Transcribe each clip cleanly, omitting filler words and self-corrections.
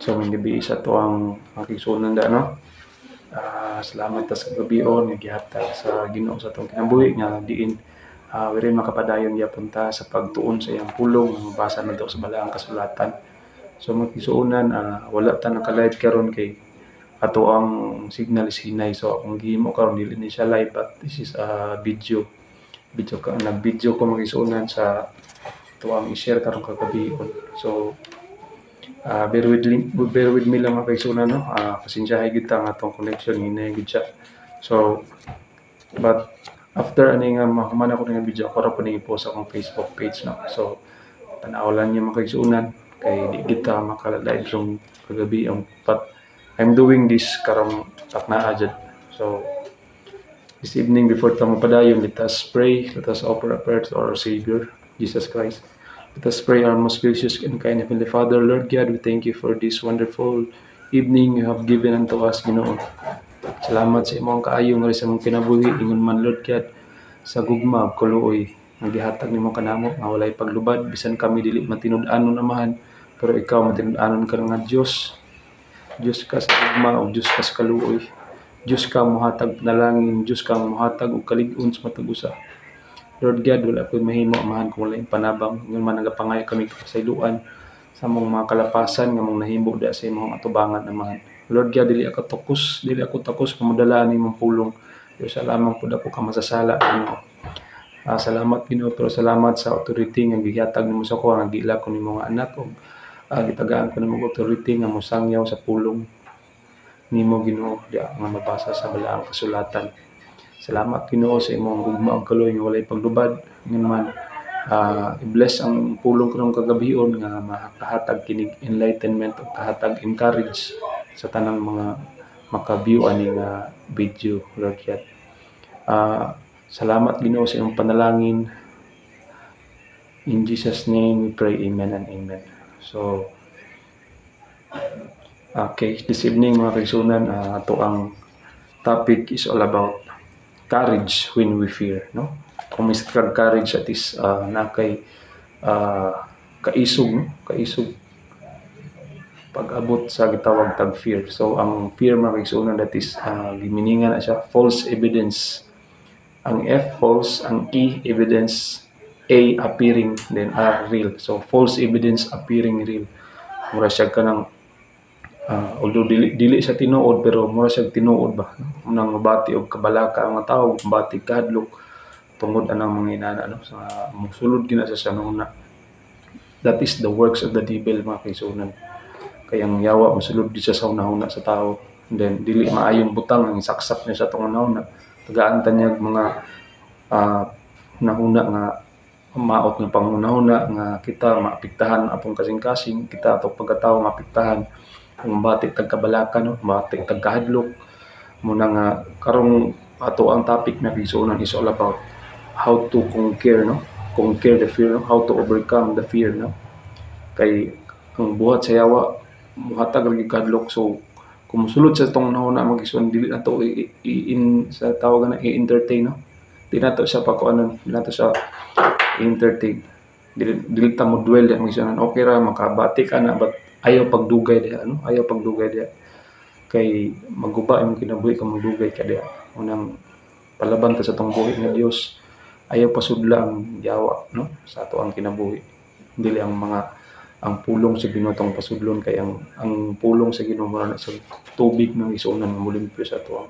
So may gabi sa to ang makigsunan da no. Salamat ta sa gabion nga gihatag sa Ginoo sa atong kinabuhi nga diin wiri makapadayon gyapon ta sa pagtuon sa iyang pulong nga mabasa nato sa balaang kasulatan. So makigsuonan wala ta naka-live karon kay ato ang signal is hinay. So akong gihimo karon dili ni siya live but this is a video. Nag-video ko makigsuonan sa to ang i-share karon kagabion. So bear with me lang mga kaigsunan no. Pasensyahay gid ta nga atong connection hinay gid siya. So but after ani nga mahuman ako ng video ako ra po ni i-post akong Facebook page no. So tanaw lang niyo mga kaigsunan kay di kita maka-live from kagabion but I'm doing this karong taknaa jud. So this evening before ta mapadayon, let us pray, let us offer a prayer to our Savior Jesus Christ. Let us pray, our most gracious and kind Heavenly Father. Lord God, we thank you for this wonderful evening you have given unto us, Ginoo. Salamat sa imong kaayo nga sa imong kinabuhi, ingon man Lord God, sa gugma kuloy nga gihatag nimo kanamo nga walay paglubad bisan kami dili matinud-anon amahan, pero ikaw matinud-anon ka nga Dios. Dios ka sa gugma o Dios ka sa kaluoy. Dios ka mohatag panalangin, Dios ka mohatag og kalig-on sa matag usa. Lord God, wala ko'y mahimo amahan kung wala yung panabang. Ngayon man nagapangayo kami kasayloan sa mong mga kalapasan nga mong nahimo da sa imong atubangan amahan. Lord God, dili ako takos kung madalaan imong pulong. Diyos, salamat po ako ka masasala. Salamat Ginoo, pero salamat sa authority nga gihatag nimo sa ko nga gila ko nimo nga anak og gitagaan ko nimo authority nga mosangyaw sa pulong nimo Ginoo nga mabasa sa balaang kasulatan. Salamat Ginoo sa imong gugma ug kaloy nga walay paglubad. Ngayon man i-bless ang pulong ko kagabion nga makahatag kinig enlightenment ug kahatag encourage sa tanang mga maka-view ani nga video Lord God. Salamat Ginoo sa imong panalangin. In Jesus name we pray, amen and amen. So okay, this evening mga kaigsunan, ato ang topic is all about courage when we fear, no? Kung may courage at is na kay kaisog, no? Kaisog pag-abot sa gitawag tag fear. So ang fear mga kaigsunan that is giminingan na siya false evidence. Ang F false, ang E evidence, A appearing, then R real. So false evidence appearing real. Mura siya kanang although dili sa tinuod pero mura siya tinuod ba nang mabati og kabalaka ang tawo mabati kadlok tungod anang mga inana no sa mosulod gina sa nuna. That is the works of the devil mga kaigsunan. Kay ang yawa mosulod gid siya sa una-una sa tawo, and then dili maayong butang ang saksak niya sa tong una-una, tagaan ta niya mga nahuna nga maot nga pangunahuna nga kita maapektahan atong kasing-kasing, kita atong pagkatawo maapektahan kung bati tagkabalaka no, bati tagkahadlok muna nga karong ato ang topic na kaigsunan is all about how to conquer the fear, no? How to overcome the fear, no? Kay ang buhat sa yawa muhatag lagi kadlok, so kung musulod sa tong nahuna magigsuon dili na to sa tawagan na i-entertain, no? Di na to siya pakuanon, di na to siya i-entertain, dili ta mo dwell di magigsuon okay ra makabati ka na but ayaw pagdugay diha, no? Ayaw pagdugay diha kay maguba imong kinabuhi ka magdugay ka diha. Unang palaban ta sa tong buhi nga Dios, ayaw pasudla ang yawa, no? Sa ato ang kinabuhi, dili ang pulong sa Ginoo tong pasudlon kay ang pulong sa Ginoo mura na sa tubig nga isunan nga mulimpyo sa ato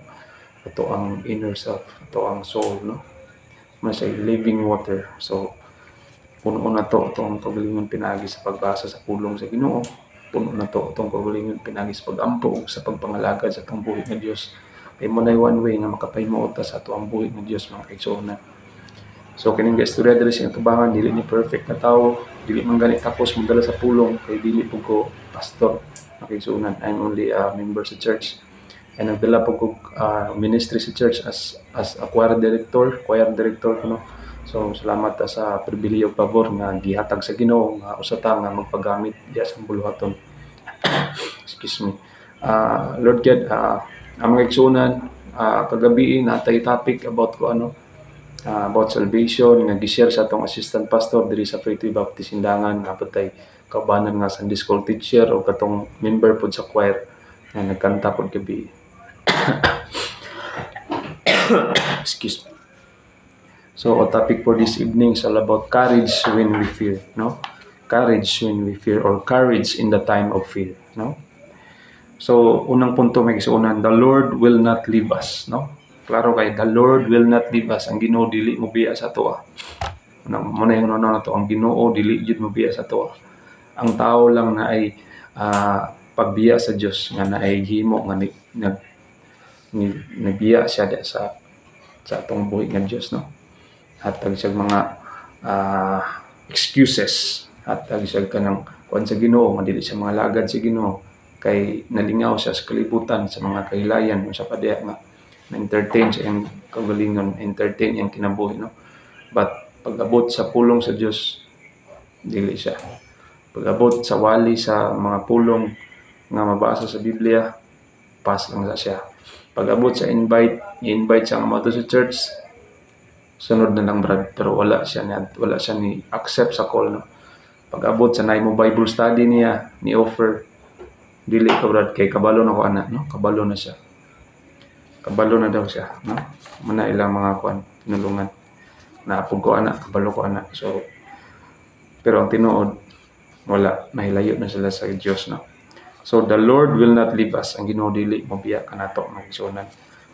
ang inner self, ato ang soul, no? Mas living water. So puno na to itong kagalingon pinagi sa pagbasa sa pulong sa Ginoo. Puno na to itong kagalingon pinagi sa pag-ampo sa pagpangalagad sa atong buhi nga Dios. Kay mo na one way nga makapahimo ta sa ato ang buhi nga Dios mga kaigsunan. So kining istorya diri sa atubangan dili ni perfect na tawo, dili man gani tapos magdala sa pulong kay dili pud ko pastor mga kaigsunan. I'm only a member sa church. And nagdala po ko ministry sa church as a choir director kuno. So salamat sa pribilehiyo pabor nga gihatag sa Ginoo nga usata nga magpagamit diya sa buluhaton. Excuse me. Lord God, ang mga igsunan kagabi natay topic about ko about salvation nga gi-share sa atong assistant pastor diri sa Free Baptist Sindangan nga patay kaubanan nga Sunday school teacher o katong member pod sa choir nga nagkanta pod gabi. Excuse me. So, our topic for this evening is all about courage when we fear, no? Courage when we fear, or courage in the time of fear, no? So, unang punto may kisuunan, the Lord will not leave us, no? Klaro kay, the Lord will not leave us. Ang Ginoo dili mo biya sa ato. Muna yung na to, ang Ginoo dili jud mo biya sa ato. Ang tao lang na ay pagbiya sa Dios nga na ay himo nga nagbiya siya sa atong buhi nga Dios, no? Hatag siya mga excuses, hatag siya kanang kuan sa Ginoo, madili siya mga lagad sa Ginoo kay nalingaw siya sa kalibutan sa mga kahilayan sa padya nga na-entertain siya yung kagalingon, entertain yung kinabuhi, no? But pag-abot sa pulong sa Dios, dili siya. Pag-abot sa wali sa mga pulong nga mabasa sa Biblia, pass lang siya. Pag-abot sa invite siya nga sa church, sunod na lang brad, pero wala siya ni accept sa call, no? Pag-abot sa naay mo Bible study niya, ni offer, dili ka brad kay kabalo na ko ana, no? Kabalo na siya. Kabalo na daw siya, no? Muna ilang mga kuan pinulungan. Naapog ko ana, kabalo ko ana. So pero ang tinuod wala, nahilayo na sila sa Dios, no? So the Lord will not leave us. Ang Ginoo dili mo biya kanato magsunan.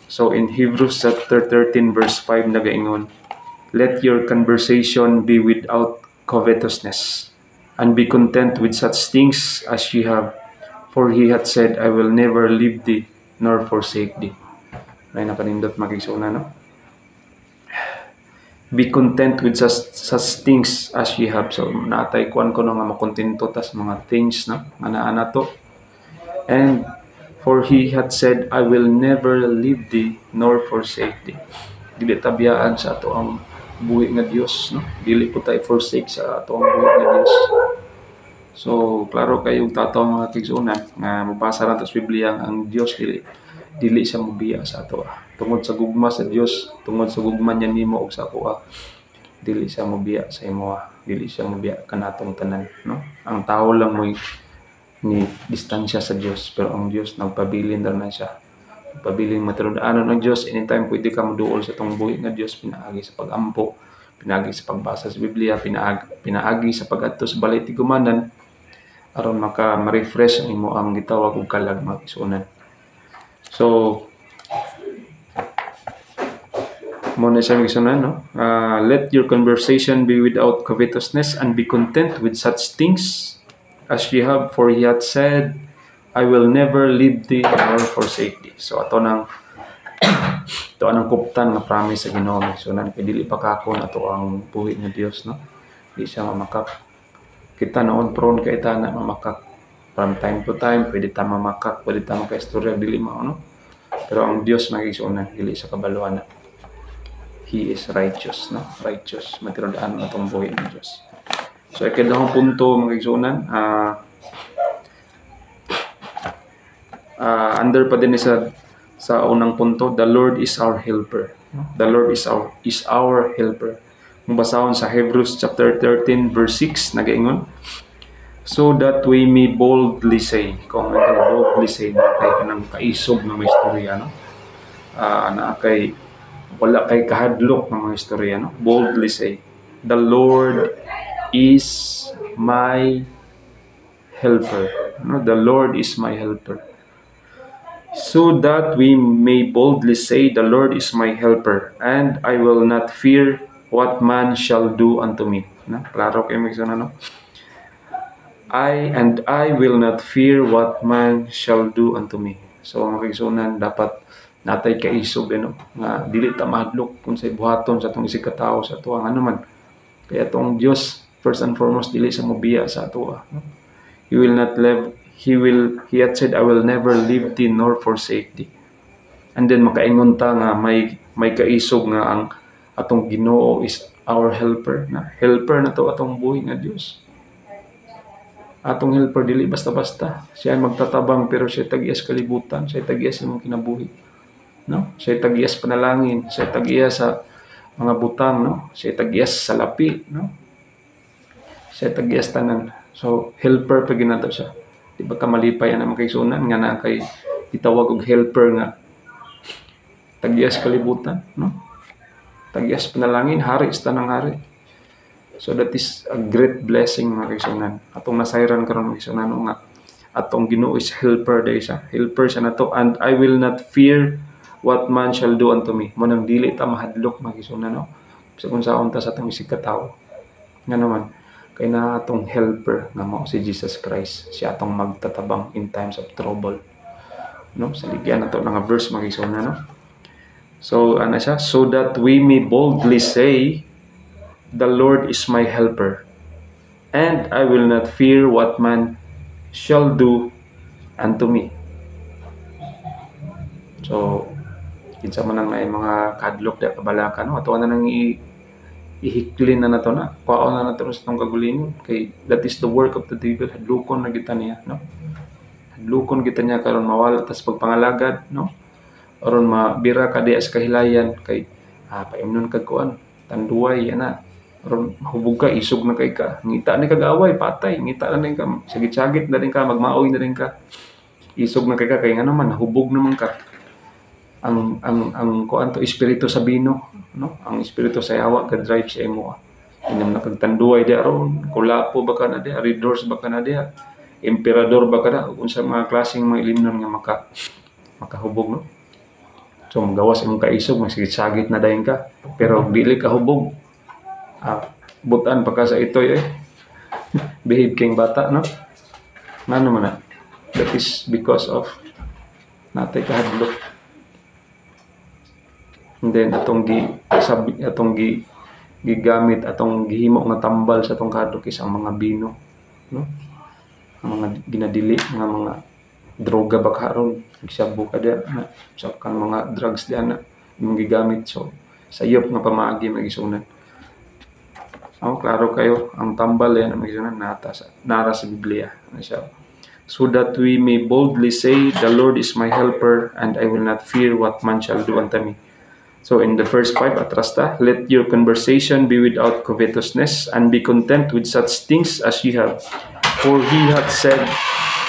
So in Hebrews chapter 13 verse 5 nagaingon, let your conversation be without covetousness, and be content with such things as ye have, for he hath said, I will never leave thee nor forsake thee. May nakanindot makigsunan, no? Be content with such things as ye have. So naatay kuan ko no nga makontento tas mga things, no? Nga naa to. And for he had said, I will never leave thee nor forsake thee. Dili tabiyaan sa ato ang buhi nga Dios, no? Dili po tayo forsake sa ato ang buhi nga Dios. So, klaro kayong tataw mga kigsunan nga mabasa ra sa Biblia ang Dios dili siya mobiya sa ato. Tungod sa gugma sa Dios, tungod sa gugma niya nimo og sa ako, dili siya mobiya sa imo, dili siya mobiya kanatong tanan, no? Ang tao lang mo ni distansya sa Dios, pero ang Dios nagpabilin daw na siya. Nagpabilin matulundanon ang Dios, anytime pwede ka moduol sa tong buhi nga Dios, pinaagi sa pagampo, pinaagi sa pagbasa sa Biblia, pinaagi sa pagadto sa balay tigumanan aron ma-refresh ang imo ang gitawag og kalag magsunan. So mo na siya magsunan, no? Let your conversation be without covetousness, and be content with such things as ye have, for he hath said, I will never leave thee nor forsake thee. So ato nang kuptan nga promise sa Ginoo. So kay dili pa kakon ato ang buhi nga Dios, no? Di siya mamakak. Kita noon prone kay ta na mamakak. From time to time pwede ta mamakak, pwede ta makaistorya dili mao, no? Pero ang Dios magigsunan dili sa kabaluan. He is righteous, no? Righteous. Matirudaan atong buhi nga Dios. So, ikadahong punto mga kigsunan, under pa din sa unang punto, the Lord is our helper. The Lord is our helper. Kung basahon sa Hebrews chapter 13 verse 6 nagaingon, so that we may boldly say, kung boldly say na kay kanang kaisog ng mga istorya, no? Na kay wala kay kahadlok ng mga istorya, no? Boldly say, the Lord is my helper. No? The Lord is my helper. So that we may boldly say, the Lord is my helper, and I will not fear what man shall do unto me. No? Klaro kayo magsunan, no? I will not fear what man shall do unto me. So mga kigsunan, dapat natay kaisog, no? Nga dili ta mahadlok kung sa buhaton sa atong isig katao sa tuwa ano man. Kaya atong Dios first and foremost dili sa mobiya sa ato. He will not leave. He had said, I will never leave thee nor forsake thee. And then makaingon ta nga may kaisog nga ang atong Ginoo is our helper, na helper na to atong buhi nga Dios. Atong helper dili basta-basta. Siya magtatabang pero siya tag-iyas kalibutan, siya tag-iyas imong kinabuhi. No? Siya tag-iyas panalangin, siya tag-iyas sa mga butang, no? Siya tag-yes sa lapi, no? Siya tag-yes tanan. So helper pa ginato siya. Di ba ka malipay ang makaigsunan nga na kay itawag og helper nga tag-yes kalibutan, no? Tag-yes panalangin, hari sa tanang hari. So that is a great blessing mga kaigsunan. Atong nasayran karon mga kaigsunan nga atong Ginoo is helper day siya. Helper siya nato, and I will not fear what man shall do unto me. Mo nang dili ta mahadlok mga kaigsunan, no? Sa kung saon ta sa atong isig katawo. Nga naman kay na atong helper nga mao si Jesus Christ. Siya atong magtatabang in times of trouble. No? Sa ligyan nato nga verse mga kaigsunan, no? So ano siya? So that we may boldly say, the Lord is my helper, and I will not fear what man shall do unto me. So, kinsa man ang mga kadlok da kabalaka, no? Ato na nang ihiklin na nato na. Kwaon na nato sa tong kagulingon. Kay that is the work of the devil. Hadlukon na kita niya, no? Hadlukon kita niya karon mawala tas pagpangalagad, no? Aron mabira ka diya sa kahilayan kay paimnon kag kuan, tanduay ana. Aron mahubog ka, isog na kay ka. Ngita ni kag-away, patay. Ngita na rin ka, sagit-sagit na rin ka, magmaoy na rin ka. Isog na kay ka, kaya nga naman, nahubog naman ka. Ang kuan to, espiritu sa bino, no? Ang espiritu sa yawa, ka-drive sa imo. Inam na kagtanduay di aron, kulapo ba ka na di, ridors ba ka na di, emperador ba ka na, kung sa mga klaseng mga ilimnon nga makahubog, no? So, magawas imong kaisog, masigit-sagit na dahin ka. Pero, dili ka hubog. Butan pa ka sa itoy behave king bata, no? Nga naman na. That is because of natay kahadlok. And then atong gigamit atong gihimo nga tambal sa atong kahadlok is ang mga bino, no? Ang mga ginadili nga mga droga ba karon, nagsabu ka diya na sa kang mga drugs diyan na imong gigamit. So sayop nga pamaagi magisunan. Klaro kayo, ang tambal yan, nara sa Biblia. So that we may boldly say, the Lord is my helper, and I will not fear what man shall do unto me. So in the verse 5, atrasta, let your conversation be without covetousness, and be content with such things as ye have. For he hath said,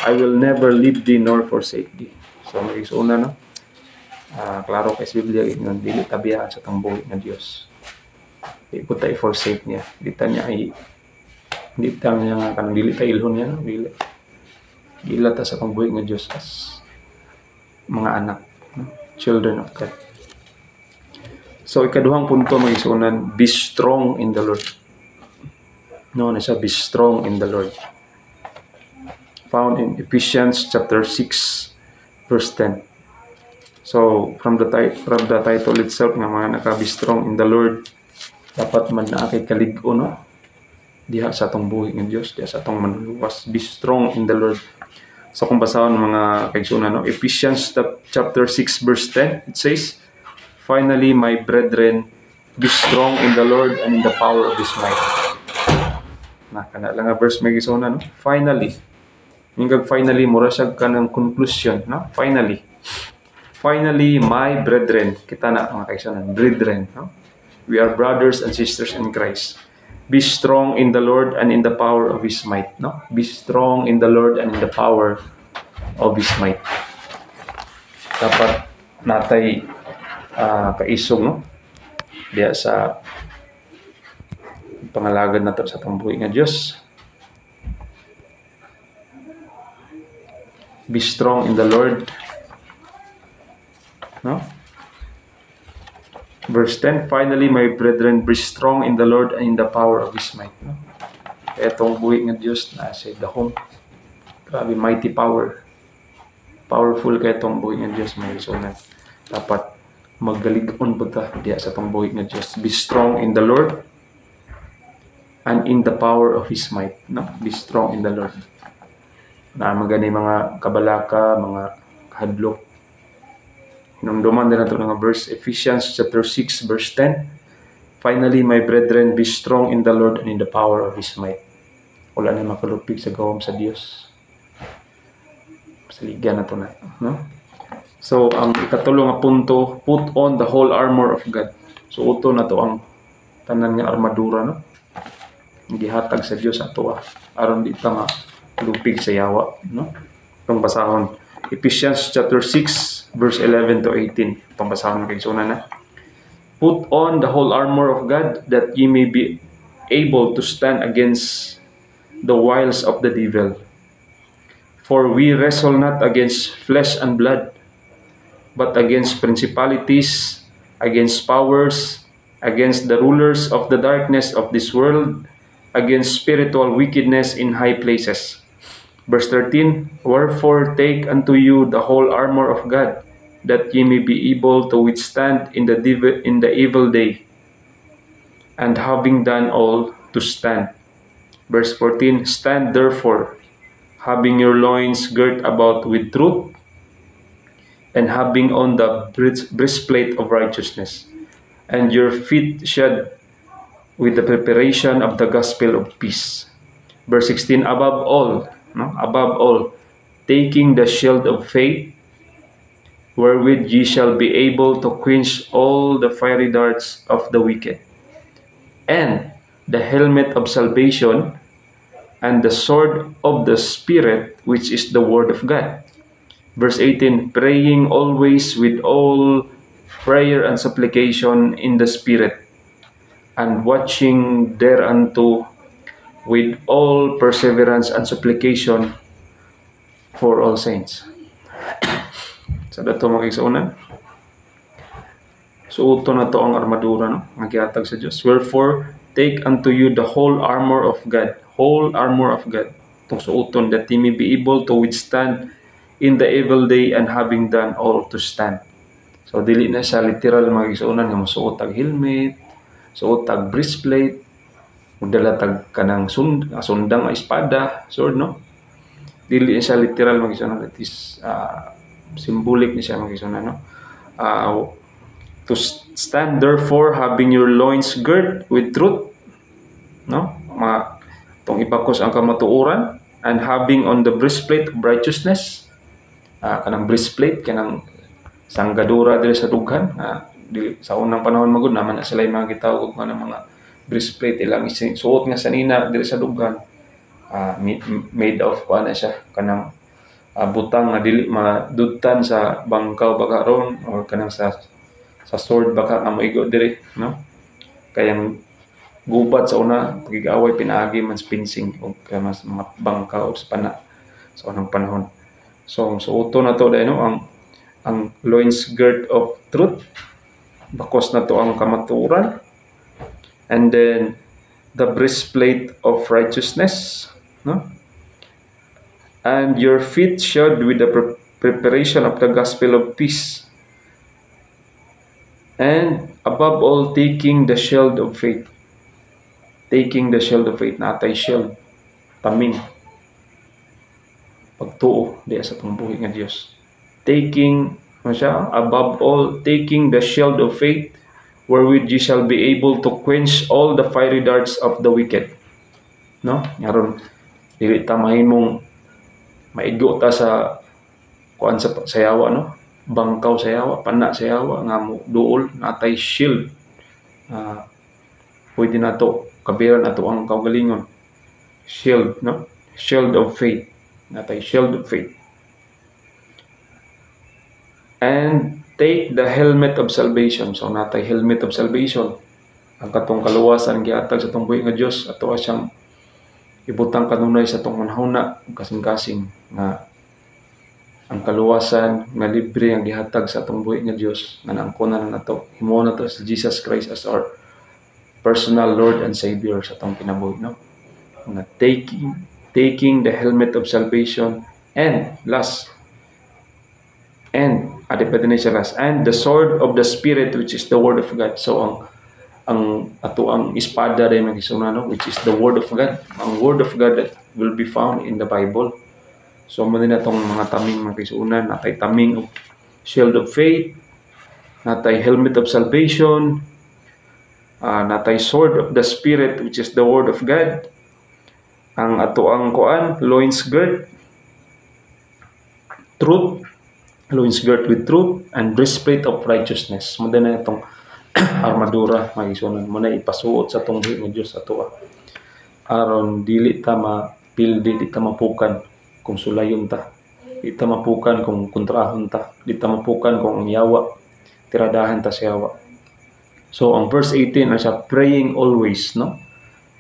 I will never leave thee nor forsake thee. So mag-isuna, no? Klaro kay sa Biblia, yun, dili tabihan sa tambuhi ng Diyos. Di po tayo forsake niya. Di niya nga kanang dili tayo ilhon niya. Dili. Gila ta sa pangbuhi ng Diyos as mga anak. No? Children of God. So, ikaduhang punto mag-isunan, be strong in the Lord. No, na siya, be strong in the Lord. Found in Ephesians chapter 6, verse 10. So, from the title itself, nga mga naka-be strong in the Lord, dapat man na kay kalig-o, no? Diha sa atong buhi ng Diyos, diha sa atong manluwas. Be strong in the Lord. So kung basahon mga kaigsunan, no? Ephesians chapter 6 verse 10, it says, finally, my brethren, be strong in the Lord and in the power of His might. Kana lang nga verse may kaigsunan, no? Finally. Yung finally, mura siya ka ng conclusion, no? Finally. Finally, my brethren. Kita na mga kaigsunan, brethren, no? We are brothers and sisters in Christ. Be strong in the Lord and in the power of His might. No? Be strong in the Lord and in the power of His might. Dapat natay kaisog, no? Diya sa pangalagad nato sa tambuhi nga Dios. Be strong in the Lord. No? Verse 10, finally, my brethren, be strong in the Lord and in the power of His might. No? Etong buhi nga Diyos na sa dahom. Grabe, mighty power. Powerful kay itong buhi nga Diyos. May isunan. Dapat magalig-on po ta diya sa itong buhi nga Diyos. Be strong in the Lord and in the power of His might. No? Be strong in the Lord. Na magani mga kabalaka, mga hadlok. Hinumduman din nato nga verse, Ephesians chapter 6 verse 10. Finally, my brethren, be strong in the Lord and in the power of His might. Wala na makalupig sa gawom sa Dios. Saligyan nato na, no? So, ang ikatulo nga punto, put on the whole armor of God. suoto na to ang tanan nga armadura, no? Gihatag sa Dios ato aron di ta lupig sa yawa, no? Itong basahon Ephesians chapter 6 verse 11 to 18. Itong basahon kay suna na. Put on the whole armor of God that ye may be able to stand against the wiles of the devil. For we wrestle not against flesh and blood, but against principalities, against powers, against the rulers of the darkness of this world, against spiritual wickedness in high places. Verse 13, wherefore take unto you the whole armor of God, that ye may be able to withstand in the evil day, and having done all, to stand. Verse 14, stand therefore, having your loins girt about with truth, and having on the breastplate of righteousness, and your feet shod with the preparation of the gospel of peace. Verse 16, above all, taking the shield of faith, wherewith ye shall be able to quench all the fiery darts of the wicked, and the helmet of salvation, and the sword of the Spirit, which is the word of God. Verse 18, praying always with all prayer and supplication in the Spirit, and watching thereunto with all perseverance and supplication for all saints. Sa dato makikisunan, suoto na to ang armadura, no? Magihatag sa Dios. Wherefore, take unto you the whole armor of God. Whole armor of God. Itong suoton, that ye may be able to withstand in the evil day, and having done all, to stand. So, dili na siya literal makikisunan nga musuot tag helmet, suot tag breastplate, magdala tag kanang sundang espada, sword, no? Dili siya literal makikisunan. It is symbolic ni siya makikisunan, no? To stand therefore, having your loins girt with truth, no? Itong ipakos ang kamatuoran, and having on the breastplate of righteousness, kanang breastplate, kanang sanggadura dili sa dughan. Sa unang panahon magud naman na sila mga gitawag og mga breastplate, ilang suot nga sanina dili sa dughan. Made of na siya kanang butang nga dili madudtan sa bangkaw baka ron, or kanang sa sword baka amoigo diri, no? Kayang gubat sa una pagigaway pinaagi man sa fencing o mas mga bangkaw sa pana sa unang panahon. So suoto na to dahil, no, ang loins girt of truth, bakos na to ang kamatuoran, and then the breastplate of righteousness, no? And your feet shod with the preparation of the gospel of peace, and above all taking the shield of faith. Taking the shield of faith, natay shield, taming pagtuo diya sa itong buhi nga Dios. Taking, above all, taking the shield of faith, wherewith ye shall be able to quench all the fiery darts of the wicked. No? Ngaron, dili ta mahimong maigo ta sa kuan sa yawa, no? Bangkaw sa yawa, pana sa yawa, nga mo duol, natay shield. Pwede na to, kabiran na to ang kaugalingon. Shield, no? Shield of faith. Natay shield of faith. And take the helmet of salvation. So natay helmet of salvation. Ang katong kaluwasan gihatag sa tong buhi nga Dios, ato siyang ibutang kanunay sa tong manhuna kasing-kasing nga ang kaluwasan nga libre ang gihatag sa atong buhi nga Dios, nga naangkonan na nato. Himo na to sa Jesus Christ as our personal Lord and Savior sa atong kinabuhi, no? Na taking the helmet of salvation, and last, and the sword of the Spirit, which is the word of God. So ang espada rin magisunan, no? Which is the word of God. Ang word of God that will be found in the Bible. So mo din natong mga taming magisunan, natay taming of shield of faith, natay helmet of salvation, natay sword of the Spirit, which is the word of God. Ang atoang kuan, loins girt, truth, loins girt with truth, and breastplate of righteousness. Mo din na itong armadura mga igsunan mo na ipasuot sa tong buhi nga Dios ato aron dili ta mapildi, di ta mapukan kung sulayon ta, di ta mapukan kung kontrahon ta, di ta mapukan kung ang yawa tiradahan ta sa yawa. So ang verse 18 ay siya praying always, no?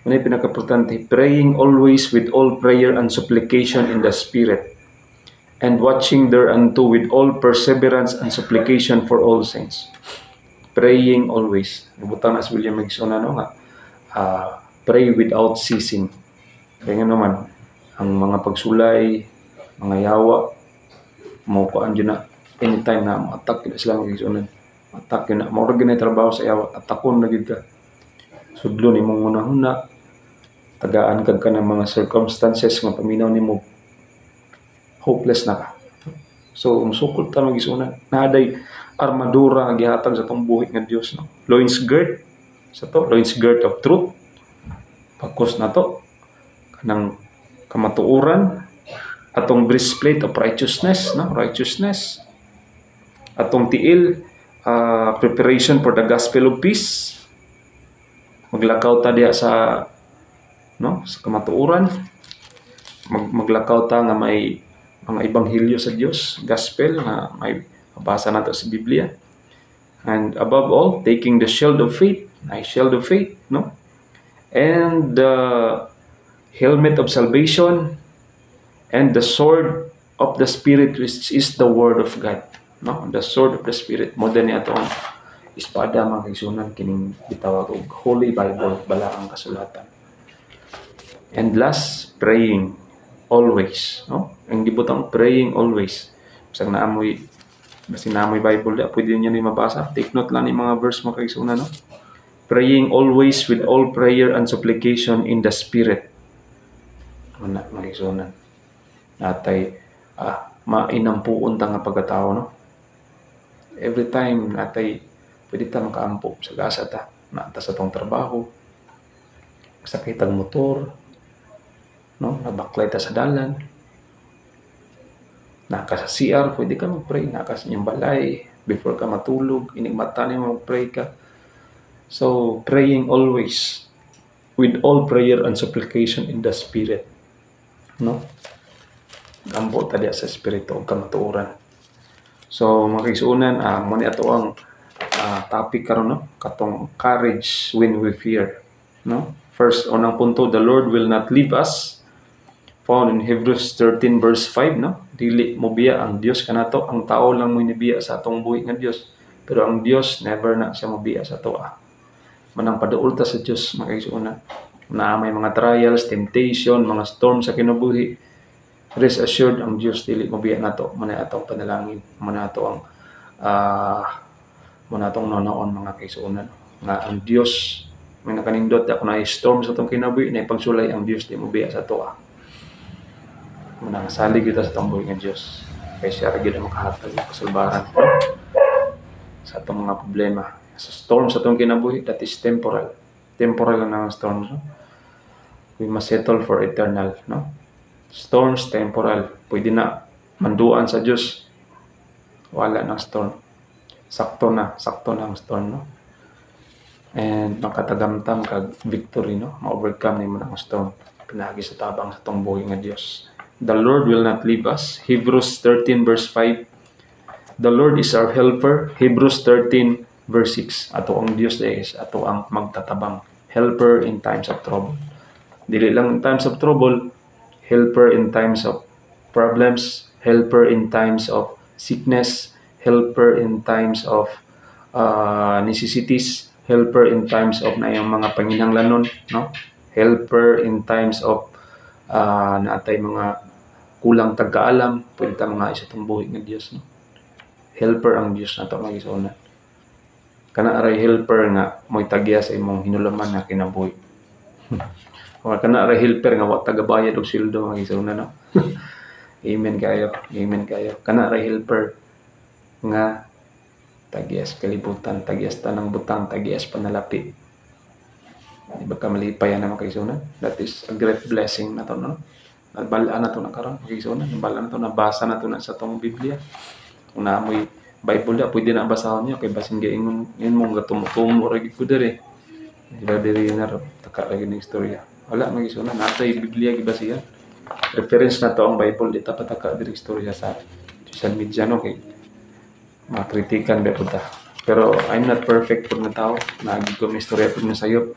Ano yung pinaka-importante? Praying always with all prayer and supplication in the Spirit, and watching thereunto with all perseverance and supplication for all saints. Praying always. Ibutang na si William Higson nga, pray without ceasing. Kaya nga naman, ang mga pagsulay, mga yawa, maukaan dyan na anytime na ma-attack yun sila mag-igsunan. Ma-attack yun na. Maurag yun na trabaho sa yawa. Atakon na gid ka. Sudlo ni mong una-una. Tagaan ka ng mga circumstances nga paminaw ni mo. Hopeless na ka. So, musukol ta mag-igsunan. Naday armadura ang gihatag sa itong buhi nga Diyos. No? Loins girt. Sa to, loins girt of truth. Pagkos na to. Kanang kamatuuran. Atong breastplate of righteousness. No? Righteousness. Atong tiil. Preparation for the gospel of peace. Maglakaw ta diya sa kamatuuran. Maglakaw ta nga may mga ebanghelyo sa Dios, gospel nga may mabasa nato sa Biblia. And above all, taking the shield of faith, no? And the helmet of salvation, and the sword of the Spirit, which is the word of God, no? The sword of the Spirit. Mo din ato ang espada mga kaigsunan kining gitawag og Holy Bible, balaang kasulatan. And last, praying always, no? Ang gibutang praying always. Bisag naamoy Bible da, pwede niyo ni mabasa. Take note lang ni mga verse mga kaigsunan, no? Praying always with all prayer and supplication in the Spirit. Mga kaigsunan. Natay mainampuon ta nga pagkatao, no? Every time natay pwede ta makaampo sa gasa ta. Nata sa tong trabaho. Sakit ang motor, no? Nabaklay ta sa dalan. Naka sa CR, pwede ka mag-pray. Naka sa inyong balay, before ka matulog, inigmata niyo mag-pray ka. So, praying always with all prayer and supplication in the Spirit. No? Gambo ta diya sa Espiritu o kamatuoran. So, mga kaigsunan, muna ito ang topic karon, no? Katong courage when we fear. No? First, unang punto, the Lord will not leave us. Found in Hebrews 13 verse 5, no? Dili mo biya ang Dios kanato, ang tao lang mo inibiya sa atong buhi nga Dios. Pero ang Dios never na siya mobiya sa ato. Manang paduol ta sa Dios mga kaigsunan. Na may mga trials, temptation, mga storm sa kinabuhi. Rest assured ang Dios dili mobiya nato. Muna atong panalangin, muna ato ang muna atong nonoon mga kaigsunan. Nga ang Dios may nakanindot ako na storm sa atong kinabuhi, na ipagsulay ang Dios di mobiya sa ato. Salig kita sa tamboy ng Diyos. Kaya siya rin ang makahatag ng kasulbaran sa itong mga problema. Sa storm sa itong kinabuhi, that is temporal. Temporal lang ang storms. No? We must settle for eternal. No? Storms, temporal. Pwede na manduan sa Diyos. Wala ng storm. Sakto na ang storm. No? And makatagamtam kag victory. No? Ma-overcome ni mo ng storm. Pinagi sa tabang sa itong buhay ng Diyos. The Lord will not leave us. Hebrews 13 verse 5. The Lord is our helper. Hebrews 13 verse 6. Ato ang Dios is ato ang magtatabang. Helper in times of trouble. Dili lang in times of trouble, helper in times of problems, helper in times of sickness, helper in times of necessities, helper in times of na yung mga panginhanglanon, no? Helper in times of naatay mga kulang tagkaalam, pwede ta mga isa itong buhi ng Diyos. No? Helper ang Diyos na ito mga isuna. Kana aray helper nga mo'y tagya sa imong hinulaman na kinabuhi. O kana aray helper nga wag tagabayad og sildo mga isuna. No? Amen kayo. Amen kayo. Kana aray helper nga tagyas kalibutan, tagyas tanang butang, tagyas panalapi. Di ba ka malipay na mga kaigsunan? That is a great blessing na to, no? Nabalaan na to na karon, kaigsunan. Nabalaan na to, nabasa na to na sa tong Biblia. Kung naamoy Bible ya pwede na basahon niya kay basin gaingon mo gatumo-tumo ra gid ko diri. Di ba diri na taka lagi ng istorya. Wala magisuna natay Biblia gibasihan. Reference na to ang Bible di ta pataka diri istorya sa social media no kay makritikan ba punta. Pero I'm not perfect pud na tao. Nagi ko may istorya pud na sayop.